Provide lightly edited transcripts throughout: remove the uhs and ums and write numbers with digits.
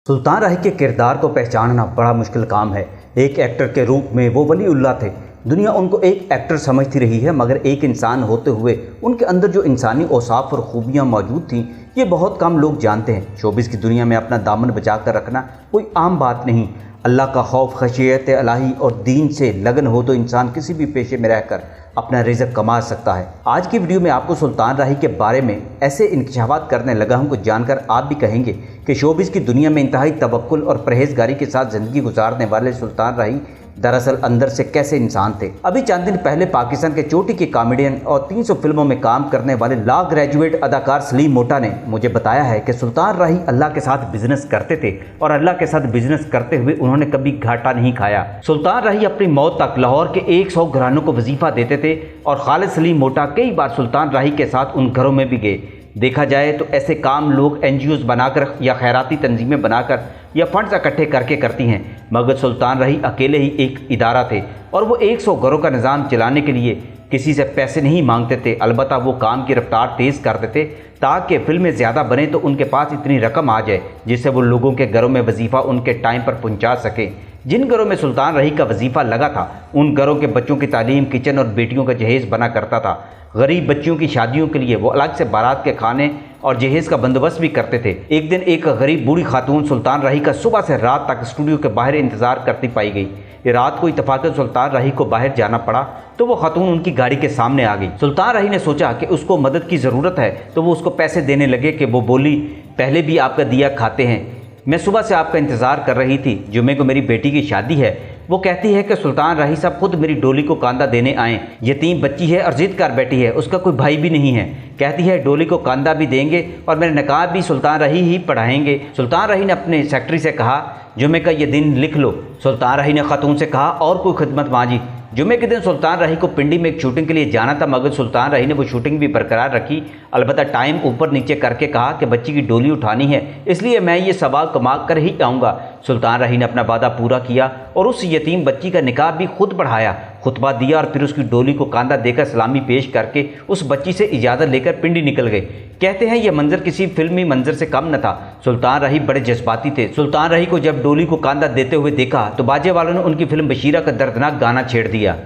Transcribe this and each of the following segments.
सुल्तान राही के किरदार को पहचानना बड़ा मुश्किल काम है। एक एक्टर के रूप में वो वलीउल्लाह थे। दुनिया उनको एक एक्टर समझती रही है, मगर एक इंसान होते हुए उनके अंदर जो इंसानी औसाफ और खूबियाँ मौजूद थीं, ये बहुत कम लोग जानते हैं। शोबिस की दुनिया में अपना दामन बचा कर रखना कोई आम बात नहीं। अल्लाह का खौफ, खशियत इलाही और दीन से लगन हो तो इंसान किसी भी पेशे में रहकर अपना रिज़्क कमा सकता है। आज की वीडियो में आपको सुल्तान राही के बारे में ऐसे इंकशाफात करने लगा हूं कुछ जानकर आप भी कहेंगे कि शोबिस की दुनिया में इंतहाई तवक्कुल और परहेजगारी के साथ ज़िंदगी गुजारने वाले सुल्तान राही दरअसल अंदर से कैसे इंसान थे। अभी चंद दिन पहले पाकिस्तान के चोटी के कॉमेडियन और 300 फिल्मों में काम करने वाले लॉ ग्रेजुएट अदाकार सलीम मोटा ने मुझे बताया है कि सुल्तान राही अल्लाह के साथ बिजनेस करते थे और अल्लाह के साथ बिजनेस करते हुए उन्होंने कभी घाटा नहीं खाया। सुल्तान राही अपनी मौत तक लाहौर के 100 घरानों को वजीफा देते थे और खालिद सलीम मोटा कई बार सुल्तान राही के साथ उन घरों में भी गए। देखा जाए तो ऐसे काम लोग NGOs बनाकर या खैराती तंजीमें बनाकर या फंड्स इकट्ठे करके करती हैं, मगर सुल्तान राही अकेले ही एक इदारा थे और वो 100 घरों का निज़ाम चलाने के लिए किसी से पैसे नहीं मांगते थे। अलबत्ता वो काम की रफ्तार तेज़ करते थे ताकि फिल्में ज़्यादा बने तो उनके पास इतनी रकम आ जाए जिससे वो लोगों के घरों में वजीफ़ा उनके टाइम पर पहुँचा सके। जिन घरों में सुल्तान राही का वजीफ़ा लगा था उन घरों के बच्चों की तालीम, किचन और बेटियों का जहेज़ बना करता था। गरीब बच्चियों की शादियों के लिए वो अलग से बारात के खाने और जहेज़ का बंदोबस्त भी करते थे। एक दिन एक गरीब बूढ़ी खातून सुल्तान राही का सुबह से रात तक स्टूडियो के बाहर इंतज़ार करती पाई गई। ये रात को इत्तफाकन सुल्तान राही को बाहर जाना पड़ा तो वो खातून उनकी गाड़ी के सामने आ गई। सुल्तान राही ने सोचा कि उसको मदद की ज़रूरत है तो वो उसको पैसे देने लगे कि वो बोली, पहले भी आपका दिया खाते हैं, मैं सुबह से आपका इंतज़ार कर रही थी, जुमे को मेरी बेटी की शादी है। वो कहती है कि सुल्तान राही साहब खुद मेरी डोली को कांदा देने आए, यतीम बच्ची है और ज़िद कर बैठी है, उसका कोई भाई भी नहीं है। कहती है डोली को कांदा भी देंगे और मेरे निकाह भी सुल्तान राही ही पढ़ाएंगे। सुल्तान राही ने अपने सेक्रेटरी से कहा जुमे का ये दिन लिख लो। सुल्तान राही ने खातून से कहा और कोई खिदमत मांगी। जुमे के दिन सुल्तान राही को पिंडी में एक शूटिंग के लिए जाना था, मगर सुल्तान राही ने वो शूटिंग भी बरकरार रखी। अलबत्ता टाइम ऊपर नीचे करके कहा कि बच्ची की डोली उठानी है, इसलिए मैं ये सवाब कमा कर ही आऊँगा। सुल्तान राही ने अपना वादा पूरा किया और उस यतीम बच्ची का निकाह भी खुद पढ़ाया, खुतबा दिया और फिर उसकी डोली को कांदा देकर सलामी पेश करके उस बच्ची से इजाज़त लेकर पिंडी निकल गए। कहते हैं यह मंजर किसी फिल्मी मंजर से कम न था। सुल्तान राही बड़े जज्बाती थे। सुल्तान राही को जब डोली को कांदा देते हुए देखा तो बाजे वालों ने उनकी फिल्म बशीरा का दर्दनाक गाना छेड़ दिया।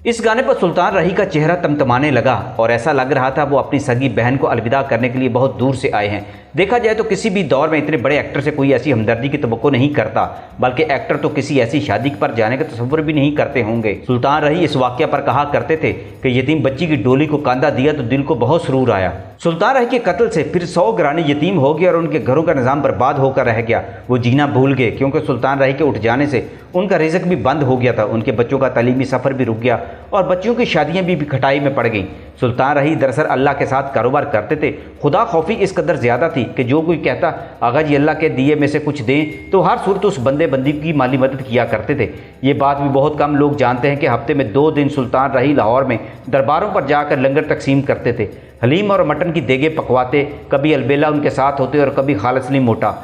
इस गाने पर सुल्तान राही का चेहरा तमतमाने लगा और ऐसा लग रहा था वो अपनी सगी बहन को अलविदा करने के लिए बहुत दूर से आए हैं। देखा जाए तो किसी भी दौर में इतने बड़े एक्टर से कोई ऐसी हमदर्दी की तवक्को नहीं करता, बल्कि एक्टर तो किसी ऐसी शादी पर जाने का तसव्वुर भी नहीं करते होंगे। सुल्तान राही इस वाक़या पर कहा करते थे कि यतीम बच्ची की डोली को कांदा दिया तो दिल को बहुत सुरूर आया। सुल्तान राही के कत्ल से फिर 100 घराने यतीम हो गए और उनके घरों का निज़ाम बर्बाद होकर रह गया। वो जीना भूल गए क्योंकि सुल्तान राही के उठ जाने से उनका रिज़्क भी बंद हो गया था, उनके बच्चों का तालीमी सफ़र भी रुक गया और बच्चियों की शादियाँ भी खटाई में पड़ गई। सुल्तान राही दरअसल अल्लाह के साथ कारोबार करते थे। खुदा खौफी इस कदर ज़्यादा थी कि जो कोई कहता आगा जी अल्लाह के दिए में से कुछ दें तो हर सूरत उस बंदे बंदी की माली मदद किया करते थे। ये बात भी बहुत कम लोग जानते हैं कि हफ्ते में 2 दिन सुल्तान राही लाहौर में दरबारों पर जाकर लंगर तकसीम करते थे। हलीम और मटन की देगे पकवाते, कभी अलबेला उनके साथ होते और कभी खालिद सलीम मोटा।